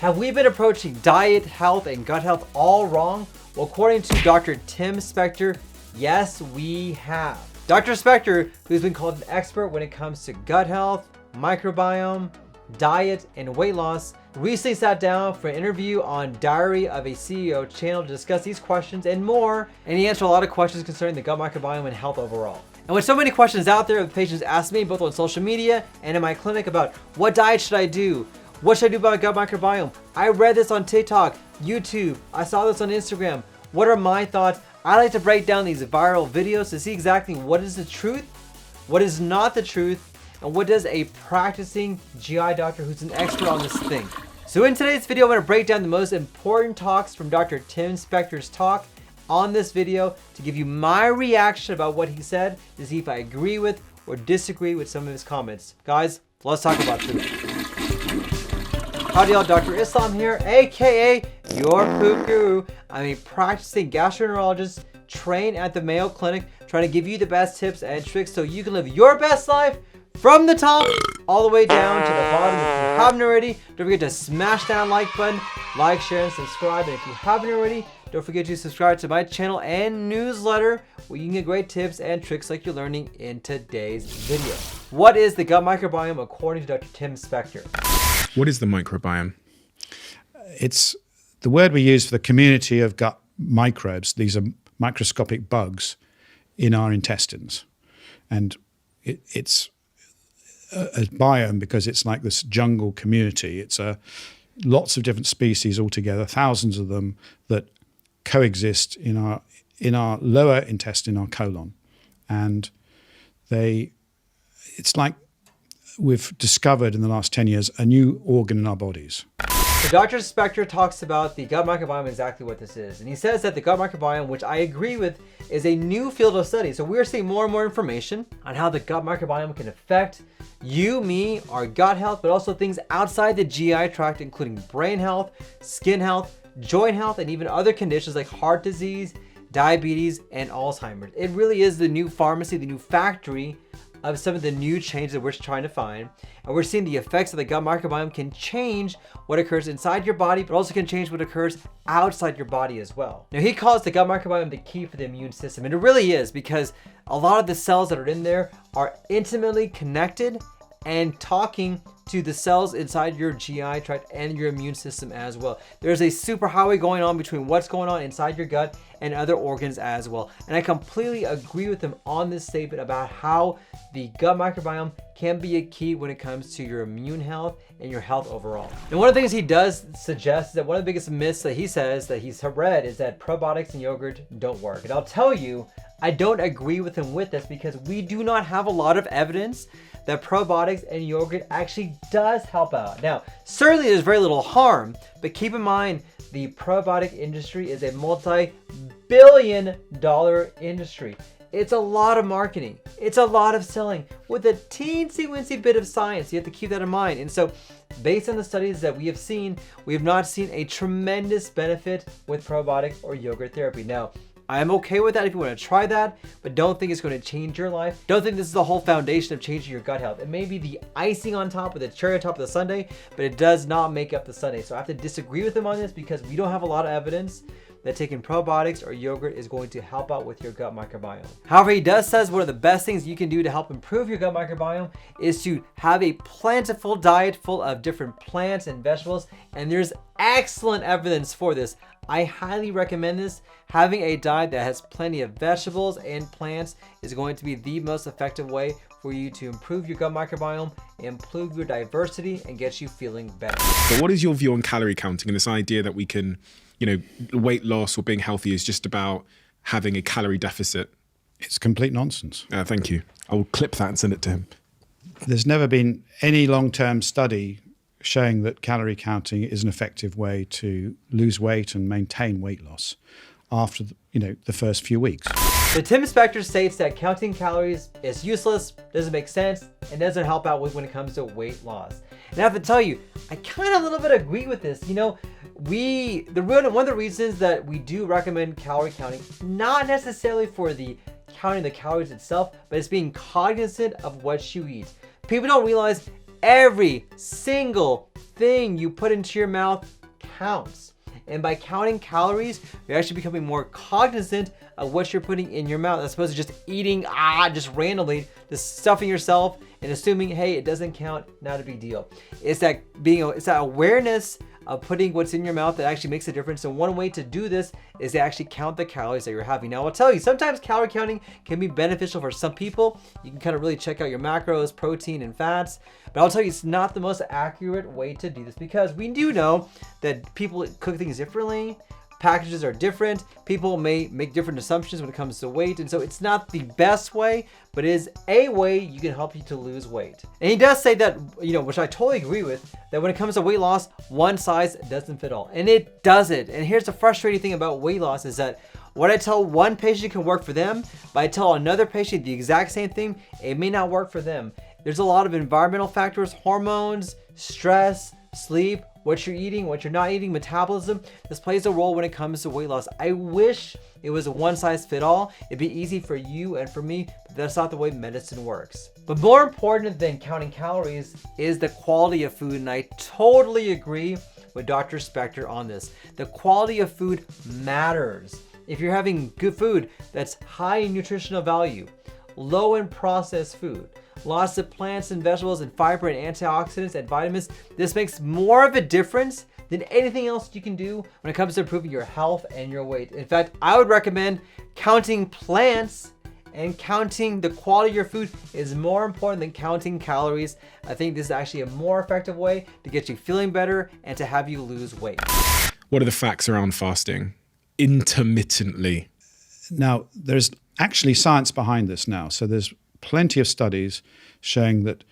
Have we been approaching diet, health, and gut health all wrong? Well, according to Dr. Tim Spector, yes, we have. Dr. Spector, who's been called an expert when it comes to gut health, microbiome, diet, and weight loss, recently sat down for an interview on Diary of a CEO channel to discuss these questions and more, and he answered a lot of questions concerning the gut microbiome and health overall. And with so many questions out there, the patients ask me both on social media and in my clinic about what diet should I do? What should I do about my gut microbiome? I read this on TikTok, YouTube, I saw this on Instagram. What are my thoughts? I like to break down these viral videos to see exactly what is the truth, what is not the truth, and what does a practicing GI doctor who's an expert on this think. So in today's video, I'm going to break down the most important talks from Dr. Tim Spector's talk on this video to give you my reaction about what he said, to see if I agree with or disagree with some of his comments. Guys, let's talk about food. Howdy y'all, Dr. Islam here, aka your poop guru. I'm a practicing gastroenterologist trained at the Mayo Clinic, trying to give you the best tips and tricks so you can live your best life from the top all the way down to the bottom. If you haven't already, don't forget to smash that like button, like, share, and subscribe. And if you haven't already, don't forget to subscribe to my channel and newsletter where you can get great tips and tricks like you're learning in today's video. What is the gut microbiome according to Dr. Tim Spector? What is the microbiome? It's the word we use for the community of gut microbes. These are microscopic bugs in our intestines. And it's a biome because it's like this jungle community. It's lots of different species altogether, thousands of them that coexist in our lower intestine, our colon. And it's like we've discovered in the last 10 years a new organ in our bodies. So Dr. Spector talks about the gut microbiome, exactly what this is. And he says that the gut microbiome, which I agree with, is a new field of study. So we're seeing more and more information on how the gut microbiome can affect you, me, our gut health, but also things outside the GI tract, including brain health, skin health, joint health, and even other conditions like heart disease, diabetes, and Alzheimer's. It really is the new pharmacy, the new factory of some of the new changes that we're trying to find. And we're seeing the effects of the gut microbiome can change what occurs inside your body, but also can change what occurs outside your body as well. Now, he calls the gut microbiome the key for the immune system. And it really is, because a lot of the cells that are in there are intimately connected and talking to the cells inside your GI tract and your immune system as well. There's a superhighway going on between what's going on inside your gut and other organs as well. And I completely agree with him on this statement about how the gut microbiome can be a key when it comes to your immune health and your health overall. And one of the things he does suggest is that one of the biggest myths that he says that he's read is that probiotics and yogurt don't work. And I'll tell you, I don't agree with him with this, because we do not have a lot of evidence that probiotics and yogurt actually does help out. Now, certainly there's very little harm, but keep in mind the probiotic industry is a multi-billion-dollar industry. It's a lot of marketing. It's a lot of selling with a teensy-weensy bit of science. You have to keep that in mind. And so based on the studies that we have seen, we have not seen a tremendous benefit with probiotic or yogurt therapy. Now, I'm okay with that if you want to try that, but don't think it's going to change your life. Don't think this is the whole foundation of changing your gut health. It may be the icing on top, or the cherry on top of the sundae, but it does not make up the sundae. So I have to disagree with him on this, because we don't have a lot of evidence that taking probiotics or yogurt is going to help out with your gut microbiome. However, he does says one of the best things you can do to help improve your gut microbiome is to have a plentiful diet full of different plants and vegetables, and there's excellent evidence for this. I highly recommend this. Having a diet that has plenty of vegetables and plants is going to be the most effective way for you to improve your gut microbiome, improve your diversity, and get you feeling better. But what is your view on calorie counting and this idea that we can, weight loss or being healthy is just about having a calorie deficit? It's complete nonsense. Thank you. I'll clip that and send it to him. There's never been any long-term study showing that calorie counting is an effective way to lose weight and maintain weight loss after the first few weeks. So Tim Spector states that counting calories is useless, doesn't make sense, and doesn't help out when it comes to weight loss. And I have to tell you, I kind of a little bit agree with this. One of the reasons that we do recommend calorie counting, not necessarily for the counting the calories itself, but it's being cognizant of what you eat. People don't realize every single thing you put into your mouth counts. And by counting calories, you're actually becoming more cognizant of what you're putting in your mouth, as opposed to just eating, just randomly, just stuffing yourself and assuming, hey, it doesn't count, not a big deal. It's that awareness of putting what's in your mouth that actually makes a difference. And one way to do this is to actually count the calories that you're having. Now, I'll tell you, sometimes calorie counting can be beneficial for some people. You can kind of really check out your macros, protein, and fats. But I'll tell you, it's not the most accurate way to do this, because we do know that people cook things differently. Packages are different. People may make different assumptions when it comes to weight. And so it's not the best way, but it is a way you can help you to lose weight. And he does say that, which I totally agree with, that when it comes to weight loss, one size doesn't fit all. And it doesn't. And here's the frustrating thing about weight loss is that what I tell one patient can work for them, but I tell another patient the exact same thing, it may not work for them. There's a lot of environmental factors, hormones, stress, sleep, what you're eating, what you're not eating, metabolism. This plays a role when it comes to weight loss. I wish it was a one size fit all. It'd be easy for you and for me, but that's not the way medicine works. But more important than counting calories is the quality of food. And I totally agree with Dr. Spector on this. The quality of food matters. If you're having good food that's high in nutritional value, low in processed food, lots of plants and vegetables and fiber and antioxidants and vitamins, this makes more of a difference than anything else you can do when it comes to improving your health and your weight. In fact, I would recommend counting plants, and counting the quality of your food is more important than counting calories. I think this is actually a more effective way to get you feeling better and to have you lose weight. What are the facts around fasting intermittently? Now, there's actually science behind this now. So there's plenty of studies showing that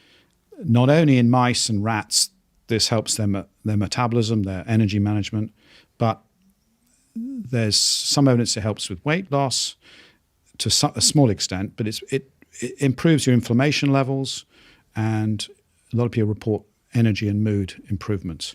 not only in mice and rats, this helps their metabolism, their energy management, but there's some evidence it helps with weight loss to a small extent, but it improves your inflammation levels, and a lot of people report energy and mood improvements.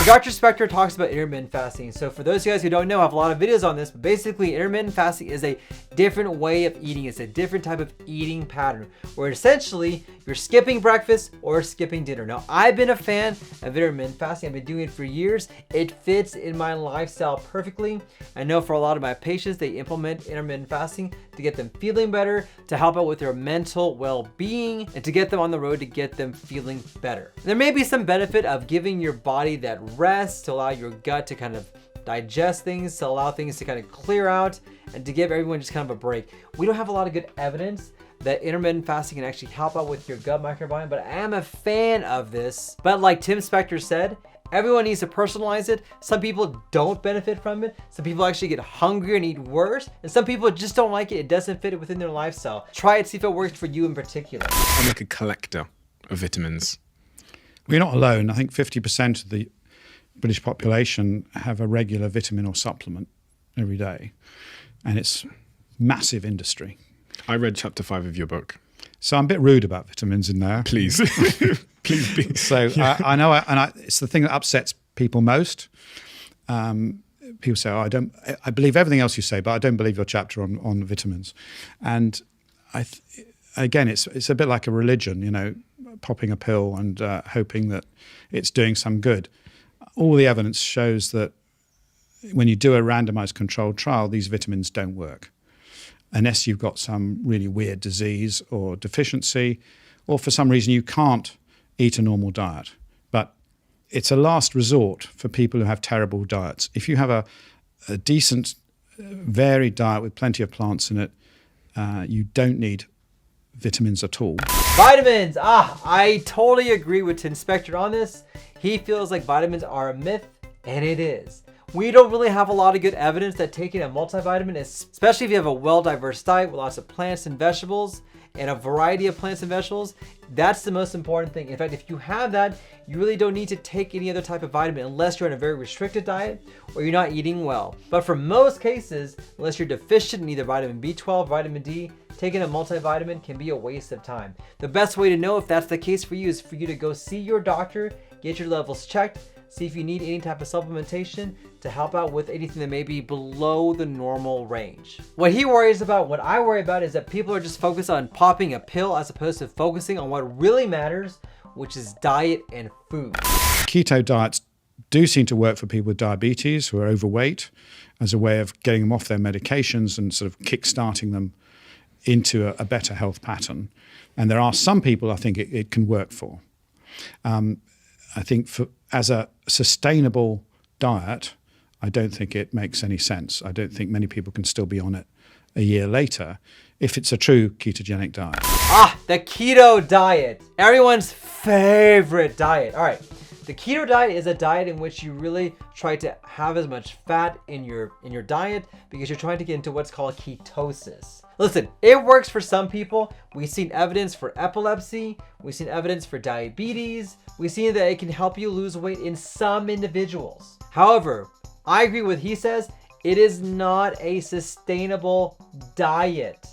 Dr. Spector talks about intermittent fasting. So for those of you guys who don't know, I have a lot of videos on this, but basically intermittent fasting is a different way of eating. It's a different type of eating pattern where essentially you're skipping breakfast or skipping dinner. Now, I've been a fan of intermittent fasting. I've been doing it for years. It fits in my lifestyle perfectly. I know for a lot of my patients, they implement intermittent fasting to get them feeling better, to help out with their mental well-being, and to get them on the road to get them feeling better. There may be some benefit of giving your body that rest to allow your gut to kind of digest things, to allow things to kind of clear out, and to give everyone just kind of a break. We don't have a lot of good evidence that intermittent fasting can actually help out with your gut microbiome, but I am a fan of this. But like Tim Spector said, everyone needs to personalize it. Some people don't benefit from it. Some people actually get hungrier and eat worse. And some people just don't like it. It doesn't fit within their lifestyle. Try it, see if it works for you in particular. I'm like a collector of vitamins. We're not alone. I think 50% of the British population have a regular vitamin or supplement every day. And it's massive industry. I read chapter 5 of your book. So I'm a bit rude about vitamins in there. Please. Please be. So yeah. I know, it's the thing that upsets people most. People say, I believe everything else you say, but I don't believe your chapter on vitamins. And again, it's a bit like a religion, popping a pill and hoping that it's doing some good. All the evidence shows that when you do a randomized controlled trial, these vitamins don't work unless you've got some really weird disease or deficiency, or for some reason you can't eat a normal diet. But it's a last resort for people who have terrible diets. If you have a decent, varied diet with plenty of plants in it, you don't need vitamins at all. Vitamins! I totally agree with Tim Spector on this. He feels like vitamins are a myth, and it is. We don't really have a lot of good evidence that taking a multivitamin, especially if you have a well-diverse diet with lots of plants and vegetables, and a variety of plants and vegetables, that's the most important thing. In fact, if you have that, you really don't need to take any other type of vitamin unless you're on a very restricted diet or you're not eating well. But for most cases, unless you're deficient in either vitamin B12, vitamin D, taking a multivitamin can be a waste of time. The best way to know if that's the case for you is for you to go see your doctor, get your levels checked, see if you need any type of supplementation to help out with anything that may be below the normal range. What he worries about, what I worry about, is that people are just focused on popping a pill as opposed to focusing on what really matters, which is diet and food. keto diets do seem to work for people with diabetes who are overweight as a way of getting them off their medications and sort of kick-starting them into a better health pattern. And there are some people I think it can work for. I think as a sustainable diet, I don't think it makes any sense. I don't think many people can still be on it a year later if it's a true ketogenic diet. The keto diet. Everyone's favorite diet. All right. The keto diet is a diet in which you really try to have as much fat in your diet because you're trying to get into what's called ketosis. Listen, it works for some people. We've seen evidence for epilepsy. We've seen evidence for diabetes. We've seen that it can help you lose weight in some individuals. However, I agree with he says, it is not a sustainable diet.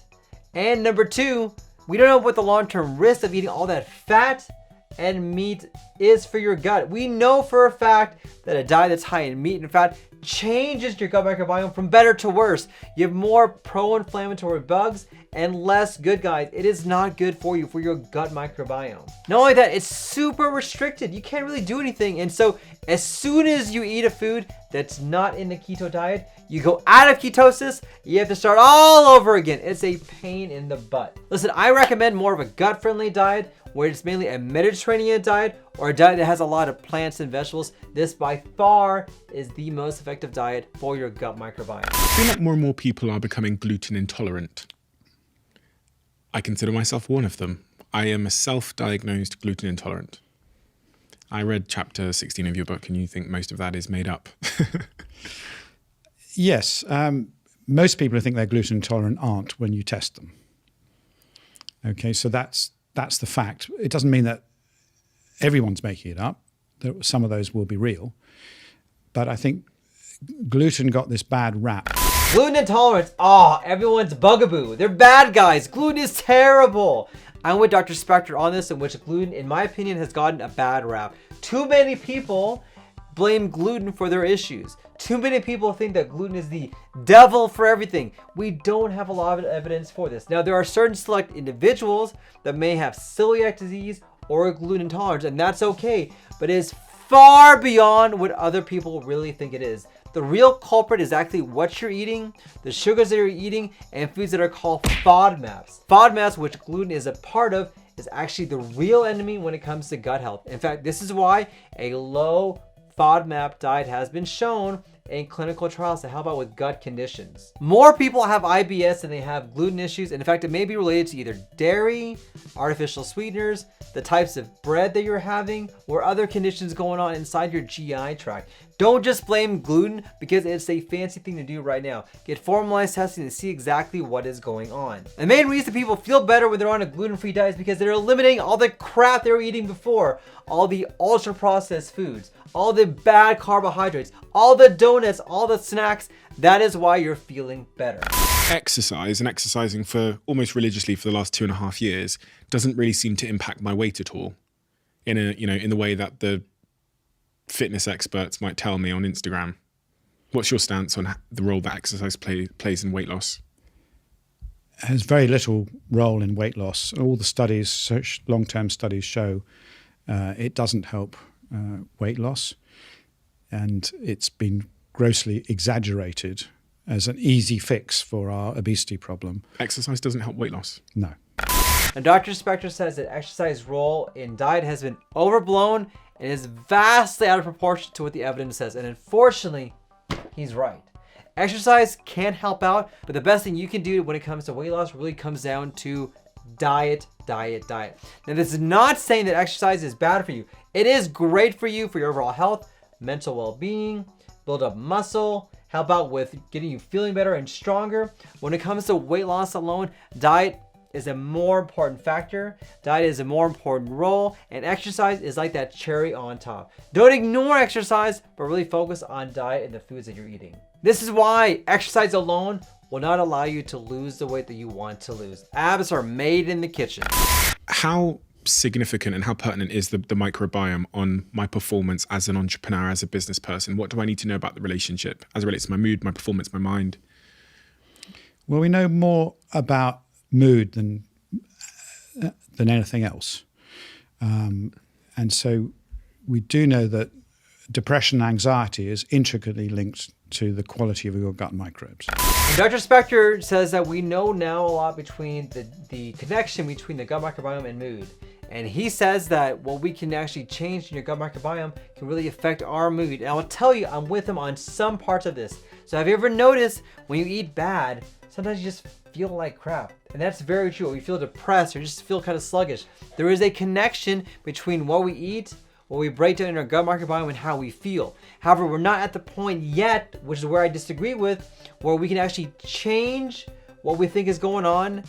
And number two, we don't know what the long-term risk of eating all that fat and meat is for your gut. We know for a fact that a diet that's high in meat and fat changes your gut microbiome from better to worse. You have more pro-inflammatory bugs and less good guys. It is not good for you, for your gut microbiome. Not only that, it's super restricted. You can't really do anything. And so as soon as you eat a food that's not in the keto diet, you go out of ketosis, you have to start all over again. It's a pain in the butt. Listen, I recommend more of a gut-friendly diet where it's mainly a Mediterranean diet or a diet that has a lot of plants and vegetables. This by far is the most effective diet for your gut microbiome. I feel like more and more people are becoming gluten intolerant. I consider myself one of them. I am a self-diagnosed gluten intolerant. I read chapter 16 of your book and you think most of that is made up. Yes. Most people who think they're gluten intolerant aren't when you test them. Okay, so that's the fact. It doesn't mean that everyone's making it up. Some of those will be real. But I think gluten got this bad rap. Gluten intolerance, everyone's bugaboo. They're bad guys. Gluten is terrible. I'm with Dr. Spector on this, in which gluten, in my opinion, has gotten a bad rap. Too many people blame gluten for their issues. Too many people think that gluten is the devil for everything. We don't have a lot of evidence for this. Now, there are certain select individuals that may have celiac disease or a gluten intolerance, and that's okay, but it is far beyond what other people really think it is. The real culprit is actually what you're eating, the sugars that you're eating, and foods that are called FODMAPs. FODMAPs, which gluten is a part of, is actually the real enemy when it comes to gut health. In fact, this is why a low FODMAP diet has been shown in clinical trials to help out with gut conditions. More people have IBS than they have gluten issues, and in fact, it may be related to either dairy, artificial sweeteners, the types of bread that you're having, or other conditions going on inside your GI tract. Don't just blame gluten because it's a fancy thing to do right now. Get formalized testing to see exactly what is going on. The main reason people feel better when they're on a gluten-free diet is because they're eliminating all the crap they were eating before, all the ultra-processed foods, all the bad carbohydrates, all the donuts, all the snacks. That is why you're feeling better. Exercise and exercising for almost religiously for the last 2.5 years doesn't really seem to impact my weight at all in the way that the fitness experts might tell me on Instagram. What's your stance on the role that exercise plays in weight loss? It has very little role in weight loss. All the studies, long-term studies show it doesn't help weight loss, and it's been grossly exaggerated as an easy fix for our obesity problem. Exercise doesn't help weight loss? No. And Dr. Spector says that exercise role in diet has been overblown and is vastly out of proportion to what the evidence says. And unfortunately, he's right. Exercise can help out, but the best thing you can do when it comes to weight loss really comes down to diet. Now, this is not saying that exercise is bad for you. It is great for you for your overall health, mental well-being, build up muscle, help out with getting you feeling better and stronger. When it comes to weight loss alone, diet is a more important factor. Diet is a more important role, and exercise is like that cherry on top. Don't ignore exercise, but really focus on diet and the foods that you're eating. This is why exercise alone will not allow you to lose the weight that you want to lose. Abs are made in the kitchen. How significant and how pertinent is the microbiome on my performance as an entrepreneur, as a business person? What do I need to know about the relationship as it relates to my mood, my performance, my mind? Well, we know more about mood than anything else. And so we do know that depression and anxiety is intricately linked to the quality of your gut microbes. And Dr. Spector says that we know now a lot between the connection between the gut microbiome and mood. And he says that what we can actually change in your gut microbiome can really affect our mood. And I will tell you, I'm with him on some parts of this. So have you ever noticed when you eat bad, sometimes you just feel like crap? And that's very true. Or you feel depressed or just feel kind of sluggish. There is a connection between what we eat, what we break down in our gut microbiome, and how we feel. However, we're not at the point yet, which is where I disagree with, where we can actually change what we think is going on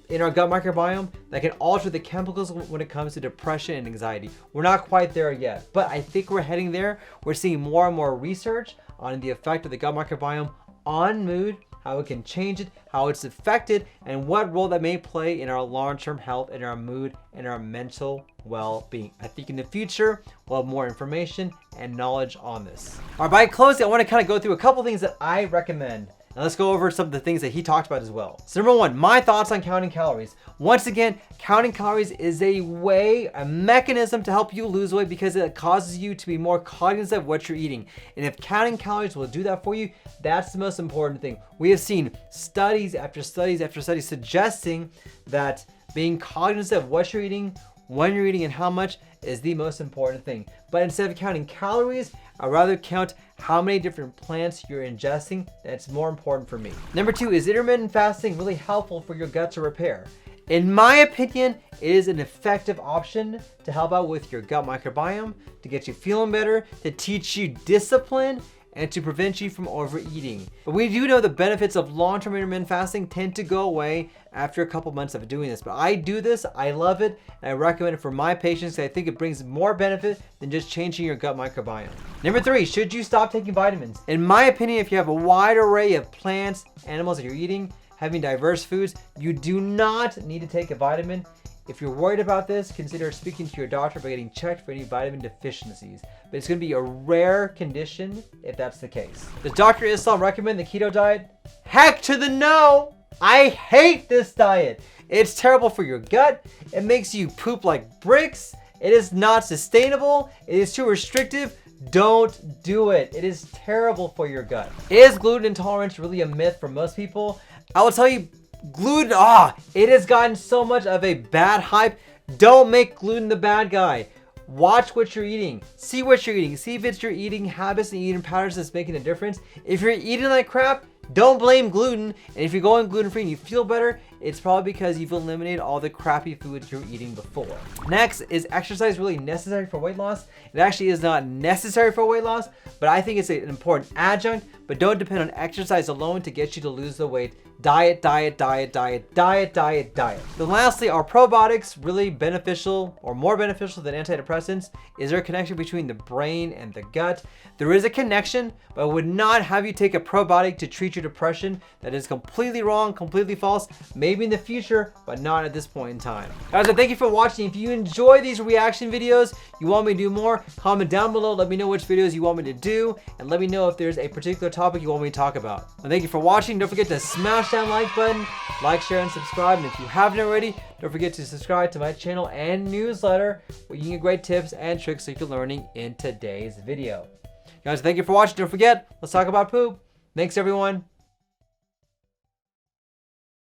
in our gut microbiome that can alter the chemicals when it comes to depression and anxiety. We're not quite there yet, but I think we're heading there. We're seeing more and more research on the effect of the gut microbiome on mood, how it can change it, how it's affected, and what role that may play in our long-term health and our mood and our mental well-being. I think in the future, we'll have more information and knowledge on this. All right, by closing, I want to kind of go through a couple things that I recommend. And let's go over some of the things that he talked about as well. So number one, my thoughts on counting calories. Once again, counting calories is a mechanism to help you lose weight because it causes you to be more cognizant of what you're eating. And if counting calories will do that for you, that's the most important thing. We have seen studies after studies after studies suggesting that being cognizant of what you're eating, when you're eating, and how much is the most important thing. But instead of counting calories, I'd rather count how many different plants you're ingesting. That's more important for me. Number two, is intermittent fasting really helpful for your gut to repair? In my opinion, it is an effective option to help out with your gut microbiome, to get you feeling better, to teach you discipline, and to prevent you from overeating. But we do know the benefits of long-term intermittent fasting tend to go away after a couple months of doing this. But I do this, I love it, and I recommend it for my patients because I think it brings more benefit than just changing your gut microbiome. Number three, should you stop taking vitamins? In my opinion, if you have a wide array of plants, animals that you're eating, having diverse foods, you do not need to take a vitamin. If you're worried about this, consider speaking to your doctor about getting checked for any vitamin deficiencies. But it's going to be a rare condition if that's the case. Does Dr. Islam recommend the keto diet? Heck to the no! I hate this diet. It's terrible for your gut. It makes you poop like bricks. It is not sustainable. It is too restrictive. Don't do it. It is terrible for your gut. Is gluten intolerance really a myth for most people? I will tell you, gluten, it has gotten so much of a bad hype. Don't make gluten the bad guy. Watch what you're eating. See what you're eating. See if it's your eating habits and eating patterns that's making a difference. If you're eating like crap, don't blame gluten. And if you're going gluten-free and you feel better, it's probably because you've eliminated all the crappy foods you were eating before. Next, is exercise really necessary for weight loss? It actually is not necessary for weight loss, but I think it's an important adjunct. But don't depend on exercise alone to get you to lose the weight. Diet, diet, diet, diet, diet, diet, diet. Then lastly, are probiotics really beneficial or more beneficial than antidepressants? Is there a connection between the brain and the gut? There is a connection, but I would not have you take a probiotic to treat your depression. That is completely wrong, completely false. Maybe in the future, but not at this point in time. Guys, so thank you for watching. If you enjoy these reaction videos, you want me to do more, comment down below. Let me know which videos you want me to do, and let me know if there's a particular topic you want me to talk about. And thank you for watching. Don't forget to smash that like button, like, share, and subscribe. And if you haven't already, don't forget to subscribe to my channel and newsletter where you can get great tips and tricks that you're learning in today's video. Guys, thank you for watching. Don't forget, let's talk about poop. Thanks, everyone.